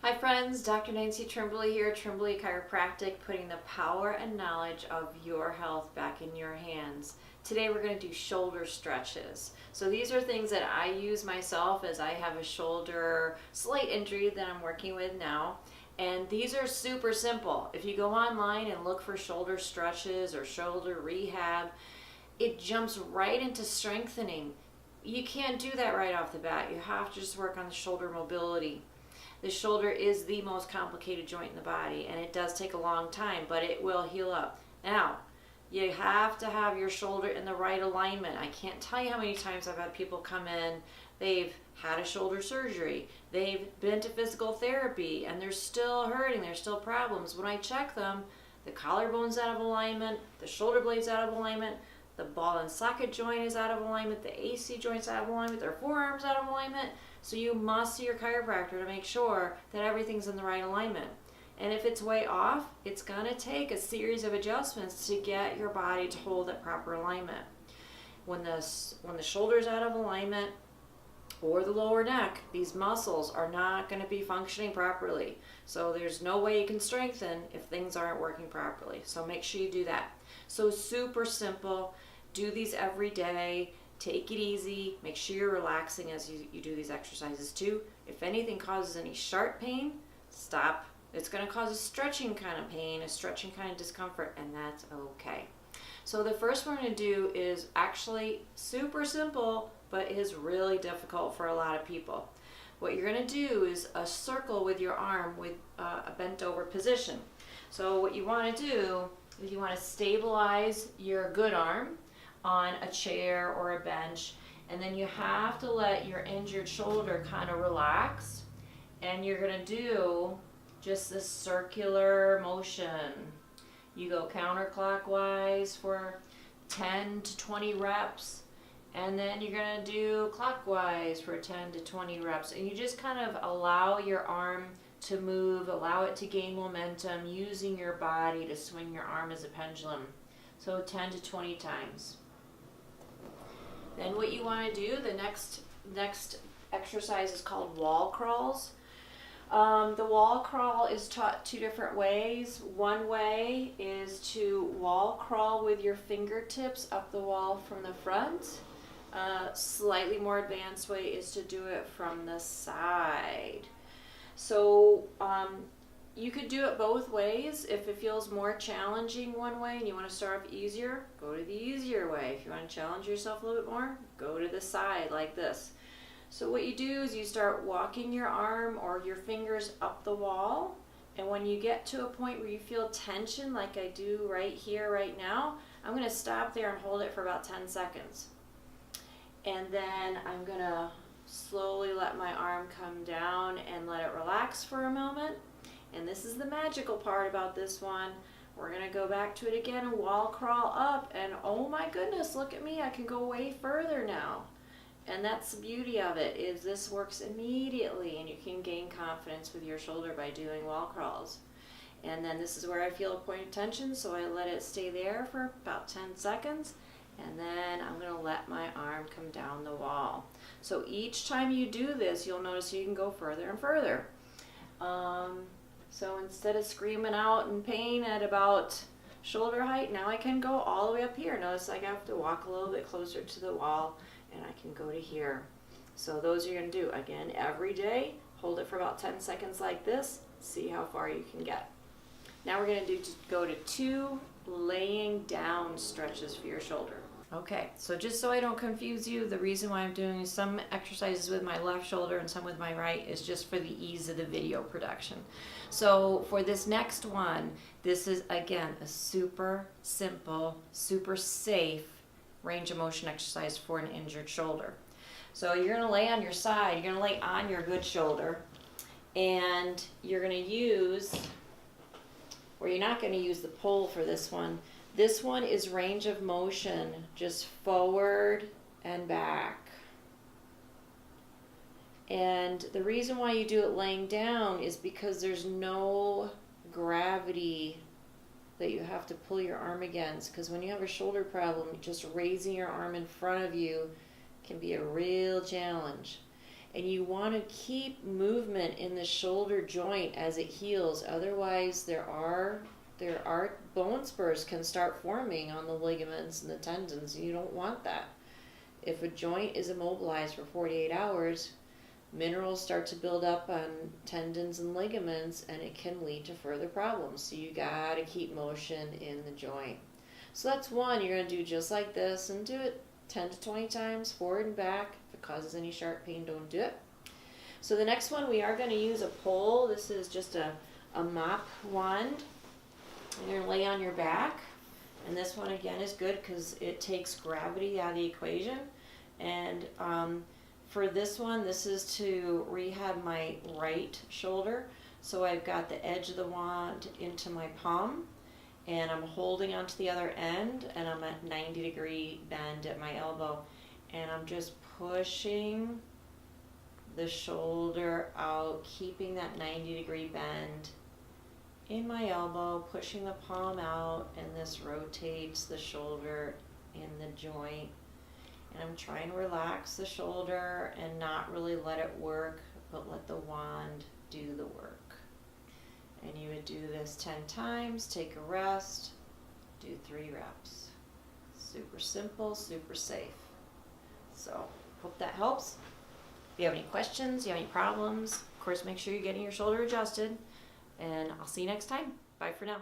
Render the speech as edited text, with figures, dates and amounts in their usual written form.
Hi friends, Dr. Nancy Trimbley here, Trimbley Chiropractic, putting the power and knowledge of your health back in your hands. Today we're going to do shoulder stretches. So these are things that I use myself as I have a shoulder slight injury that I'm working with now. And these are super simple. If you go online and look for shoulder stretches or shoulder rehab, it jumps right into strengthening. You can't do that right off the bat. You have to just work on the shoulder mobility. The shoulder is the most complicated joint in the body, and it does take a long time, but it will heal up. Now, you have to have your shoulder in the right alignment. I can't tell you how many times I've had people come in, they've had a shoulder surgery, they've been to physical therapy, and they're still hurting, there's still problems. When I check them, the collarbone's out of alignment, the shoulder blade's out of alignment, the ball and socket joint is out of alignment, the AC joint's out of alignment, their forearm's out of alignment. So you must see your chiropractor to make sure that everything's in the right alignment. And if it's way off, it's going to take a series of adjustments to get your body to hold that proper alignment. When the shoulder's out of alignment or the lower neck, these muscles are not going to be functioning properly. So there's no way you can strengthen if things aren't working properly. So make sure you do that. So super simple. Do these every day. Take it easy. Make sure you're relaxing as you do these exercises too. If anything causes any sharp pain, stop. It's going to cause a stretching kind of pain, a stretching kind of discomfort, and that's okay. So the first one we're going to do is actually super simple, but is really difficult for a lot of people. What you're going to do is a circle with your arm with a bent over position. So what you want to do is you want to stabilize your good arm on a chair or a bench, and then you have to let your injured shoulder kind of relax, and you're going to do just this circular motion. You go counterclockwise for 10 to 20 reps, and then you're going to do clockwise for 10 to 20 reps, and you just kind of allow your arm to move, allow it to gain momentum, using your body to swing your arm as a pendulum. So 10 to 20 times. Then what you want to do, the next exercise is called wall crawls. The wall crawl is taught two different ways. One way is to wall crawl with your fingertips up the wall from the front. Slightly more advanced way is to do it from the side. So you could do it both ways. If it feels more challenging one way and you want to start off easier, go to the easier way. If you want to challenge yourself a little bit more, go to the side like this. So what you do is you start walking your arm or your fingers up the wall, and when you get to a point where you feel tension like I do right here, right now, I'm going to stop there and hold it for about 10 seconds. And then I'm going to slowly let my arm come down and let it relax for a moment. And this is the magical part about this one. We're going to go back to it again and wall crawl up, and oh my goodness, look at me, I can go way further now. And that's the beauty of it, is this works immediately, and you can gain confidence with your shoulder by doing wall crawls. And then this is where I feel a point of tension, so I let it stay there for about 10 seconds, and then I'm going to let my arm come down the wall. So each time you do this, you'll notice you can go further and further. So instead of screaming out in pain at about shoulder height, now I can go all the way up here. Notice I have to walk a little bit closer to the wall, and I can go to here. So those you're going to do, again, every day. Hold it for about 10 seconds like this. See how far you can get. Now we're going to go to 2 laying down stretches for your shoulder. Okay, so just so I don't confuse you, the reason why I'm doing some exercises with my left shoulder and some with my right is just for the ease of the video production. So for this next one, this is again a super simple, super safe range of motion exercise for an injured shoulder. So you're going to lay on your side, you're going to lay on your good shoulder, and you're going to use, or you're not going to use the pole for this one. This one is range of motion, just forward and back. And the reason why you do it laying down is because there's no gravity that you have to pull your arm against. Because when you have a shoulder problem, just raising your arm in front of you can be a real challenge. And you want to keep movement in the shoulder joint as it heals. Otherwise, there are bone spurs can start forming on the ligaments and the tendons. You don't want that. If a joint is immobilized for 48 hours, minerals start to build up on tendons and ligaments, and it can lead to further problems. So you got to keep motion in the joint. So that's one. You're going to do just like this and do it 10 to 20 times forward and back. If it causes any sharp pain, don't do it. So the next one, we are going to use a pole. This is just a mop wand. And you're going to lay on your back. And this one, again, is good because it takes gravity out of the equation. And for this one, this is to rehab my right shoulder. So I've got the edge of the wand into my palm, and I'm holding onto the other end, and I'm at 90-degree bend at my elbow. And I'm just pushing the shoulder out, keeping that 90-degree bend in my elbow, pushing the palm out, and this rotates the shoulder in the joint. And I'm trying to relax the shoulder and not really let it work, but let the wand do the work. And you would do this 10 times, take a rest, do 3 reps. Super simple, super safe. So, hope that helps. If you have any questions, you have any problems, of course, make sure you're getting your shoulder adjusted. And I'll see you next time. Bye for now.